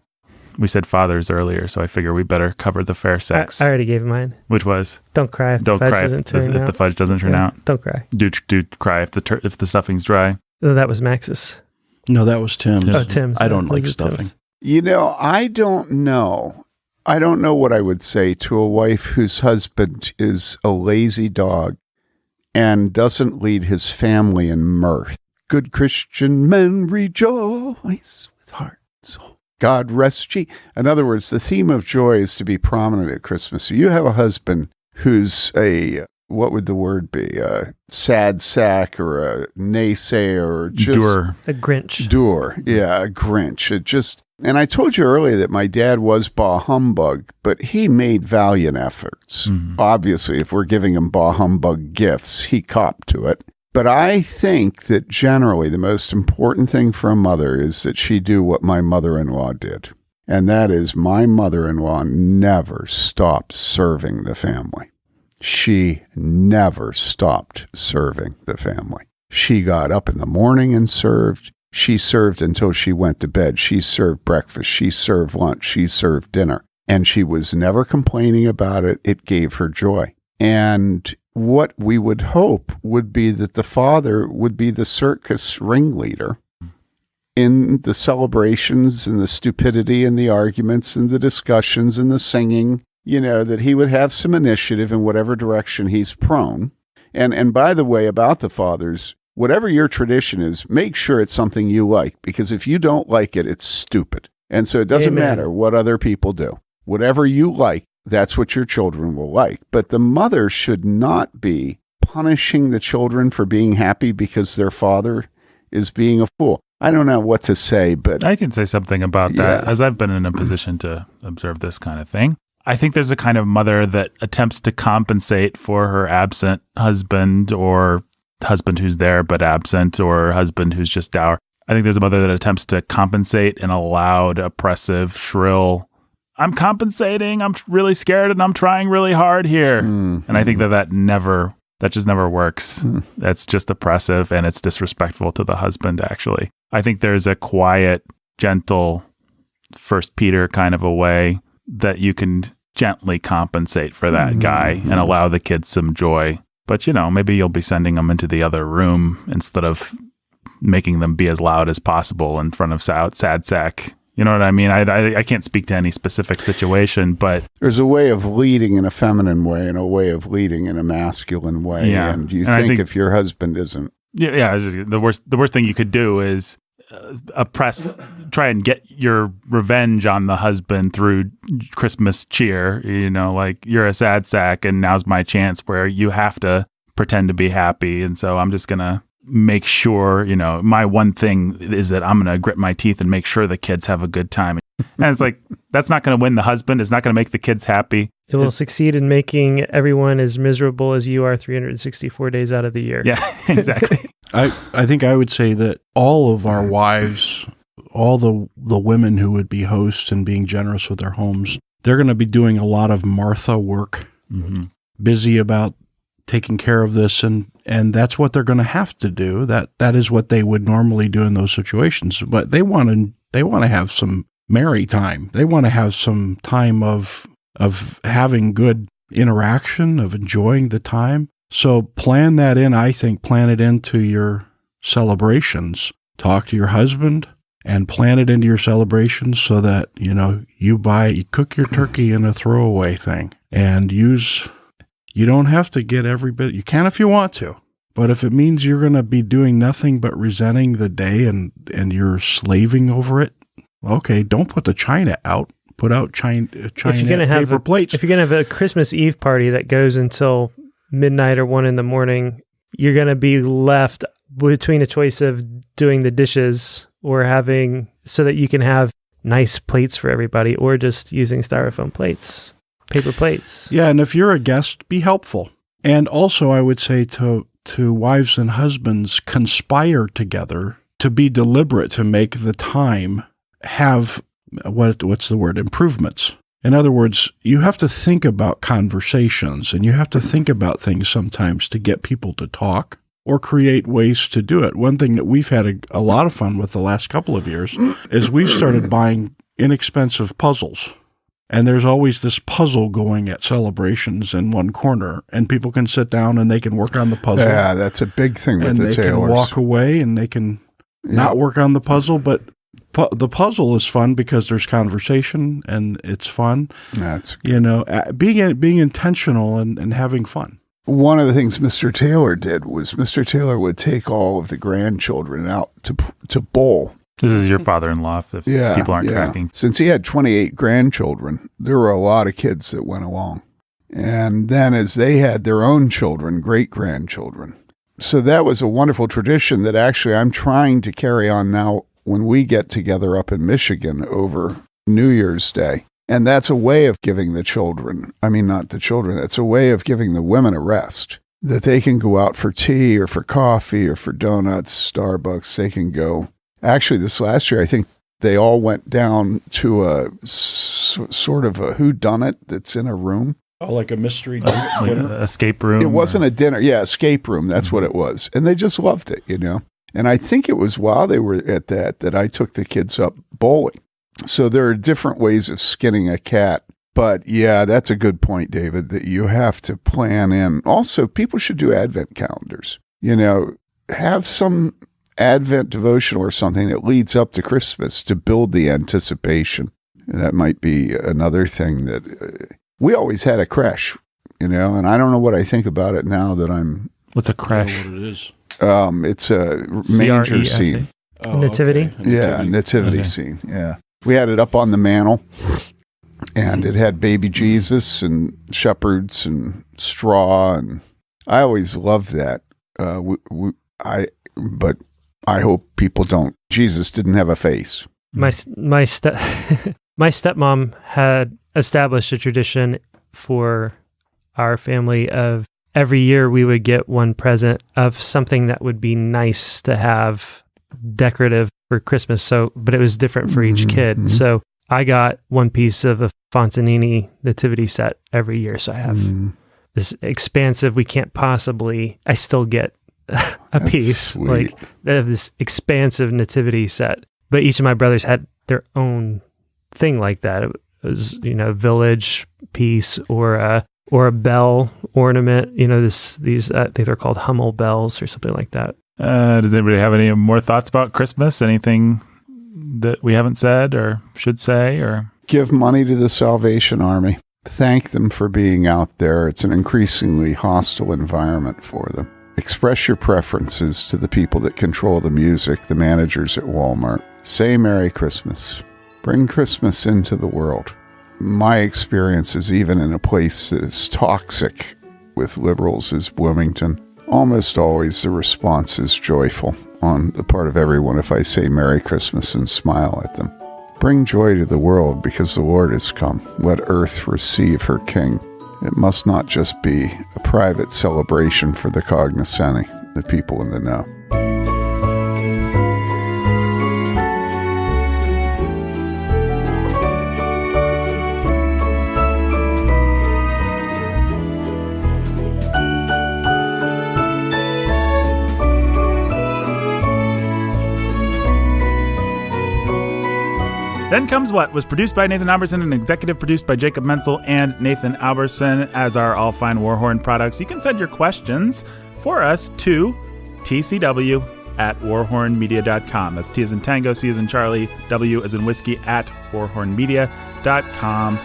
We said fathers earlier, so I figure we better cover the fair sex. I already gave mine. Which was? Don't cry if the fudge doesn't turn out. If the fudge doesn't turn out. Don't cry. Do cry if the stuffing's dry. Oh, that was Max's. No, that was Tim's. Oh, Tim's. I don't like stuffing. I don't know. I don't know what I would say to a wife whose husband is a lazy dog and doesn't lead his family in mirth. Good Christian men rejoice with heart and soul. God rest ye. In other words, the theme of joy is to be prominent at Christmas. So you have a husband who's what would the word be? A sad sack or a naysayer or just... Doer. A Grinch. Doer. Yeah, a Grinch. And I told you earlier that my dad was bah humbug, but he made valiant efforts. Obviously, if we're giving him bah humbug gifts, he copped to it. But I think that generally the most important thing for a mother is that she do what my mother-in-law did. And that is, my mother-in-law never stopped serving the family. She never stopped serving the family. She got up in the morning and served. She served until she went to bed. She served breakfast. She served lunch. She served dinner. And she was never complaining about it. It gave her joy. And what we would hope would be that the father would be the circus ringleader in the celebrations and the stupidity and the arguments and the discussions and the singing, that he would have some initiative in whatever direction he's prone. And by the way, about the fathers, whatever your tradition is, make sure it's something you like, because if you don't like it, it's stupid. And so it doesn't matter what other people do. Whatever you like, that's what your children will like. But the mother should not be punishing the children for being happy because their father is being a fool. I don't know what to say, but I can say something about that, as I've been in a position to observe this kind of thing. I think there's a kind of mother that attempts to compensate for her absent husband, or husband who's there but absent, or husband who's just dour. I think there's a mother that attempts to compensate in a loud, oppressive, shrill, I'm compensating, I'm really scared, and I'm trying really hard here. And I think that just never works. That's just oppressive, and it's disrespectful to the husband, actually. I think there's a quiet, gentle, First Peter kind of a way that you can gently compensate for that guy and allow the kids some joy. But, maybe you'll be sending them into the other room instead of making them be as loud as possible in front of sad sack. You know what I mean? I can't speak to any specific situation, but there's a way of leading in a feminine way and a way of leading in a masculine way. Yeah. And you think if your husband isn't. Yeah. The worst thing you could do is try and get your revenge on the husband through Christmas cheer. Like, you're a sad sack and now's my chance where you have to pretend to be happy. And so I'm just going to make sure, my one thing is that I'm going to grit my teeth and make sure the kids have a good time. And it's like, that's not going to win the husband. It's not going to make the kids happy. It will succeed in making everyone as miserable as you are 364 days out of the year. Yeah, exactly. I think I would say that all of our wives, all the women who would be hosts and being generous with their homes, they're going to be doing a lot of Martha work, busy about taking care of this, and that's what they're going to have to do. That is what they would normally do in those situations. But they want to have some merry time. They want to have some time of having good interaction, of enjoying the time. So plan that in. I think plan it into your celebrations. Talk to your husband and plan it into your celebrations so that you cook your turkey in a throwaway thing and use. You don't have to get every bit. You can if you want to. But if it means you're going to be doing nothing but resenting the day and you're slaving over it, okay, don't put the china out. Put out china paper plates. If you're going to have a Christmas Eve party that goes until midnight or 1 a.m, you're going to be left between a choice of doing the dishes or having so that you can have nice plates for everybody, or just using styrofoam plates. Paper plates. Yeah, and if you're a guest, be helpful. And also, I would say to wives and husbands, conspire together to be deliberate, to make the time have, what's the word, improvements. In other words, you have to think about conversations, and you have to think about things sometimes to get people to talk or create ways to do it. One thing that we've had a lot of fun with the last couple of years is we've started buying inexpensive puzzles. And there's always this puzzle going at celebrations in one corner, and people can sit down and they can work on the puzzle. Yeah, that's a big thing with the Taylors. And they can walk away and they can not work on the puzzle, but the puzzle is fun because there's conversation and it's fun. That's being intentional and having fun. One of the things Mr. Taylor did was Mr. Taylor would take all of the grandchildren out to bowl. This is your father-in-law, if people aren't tracking. Since he had 28 grandchildren, there were a lot of kids that went along. And then as they had their own children, great-grandchildren. So that was a wonderful tradition that actually I'm trying to carry on now when we get together up in Michigan over New Year's Day. And that's a way of giving the children, I mean, not the children, that's a way of giving the women a rest, that they can go out for tea or for coffee or for donuts, Starbucks. They can go. Actually, this last year, I think they all went down to a sort of a whodunit that's in a room. Oh, like a mystery like dinner? an escape room? It wasn't a dinner. Yeah, escape room. That's what it was. And they just loved it, you know. And I think it was while they were at that I took the kids up bowling. So there are different ways of skinning a cat. But yeah, that's a good point, David, that you have to plan in. Also, people should do Advent calendars. You know, have some Advent devotional or something that leads up to Christmas to build the anticipation. And that might be another thing that we always had a creche, you know, and I don't know what I think about it now that I'm. What's a I creche? don't know what it is. It's a manger CRESE? scene. Oh, Nativity? okay. Yeah, nativity Okay. scene. Yeah. We had it up on the mantle, and it had baby Jesus and shepherds and straw, and I always loved that. But I hope people don't. Jesus didn't have a face. My stepmom had established a tradition for our family of every year we would get one present of something that would be nice to have decorative for Christmas. So, but it was different for each kid. Mhm. So I got one piece of a Fontanini nativity set every year. So I have this expansive, I still get a That's piece, sweet. like they have this expansive nativity set. But each of my brothers had their own thing like that. It was, you know, village piece or a bell ornament. You know, these I think they're called Hummel bells or something like that. Does anybody have any more thoughts about Christmas? Anything that we haven't said or should say? Or Give money to the Salvation Army. Thank them for being out there. It's an increasingly hostile environment for them. Express your preferences to the people that control the music, the managers at Walmart. Say Merry Christmas. Bring Christmas into the world. My experience is even in a place that is toxic with liberals as Bloomington. Almost always the response is joyful on the part of everyone if I say Merry Christmas and smile at them. Bring joy to the world because the Lord has come. Let earth receive her King. It must not just be a private celebration for the cognoscenti, the people in the know. Then Comes What was produced by Nathan Alberson and executive produced by Jacob Menzel and Nathan Alberson, as are all fine Warhorn products. You can send your questions for us to tcw@warhornmedia.com. That's T as in Tango, C as in Charlie, W as in Whiskey @warhornmedia.com.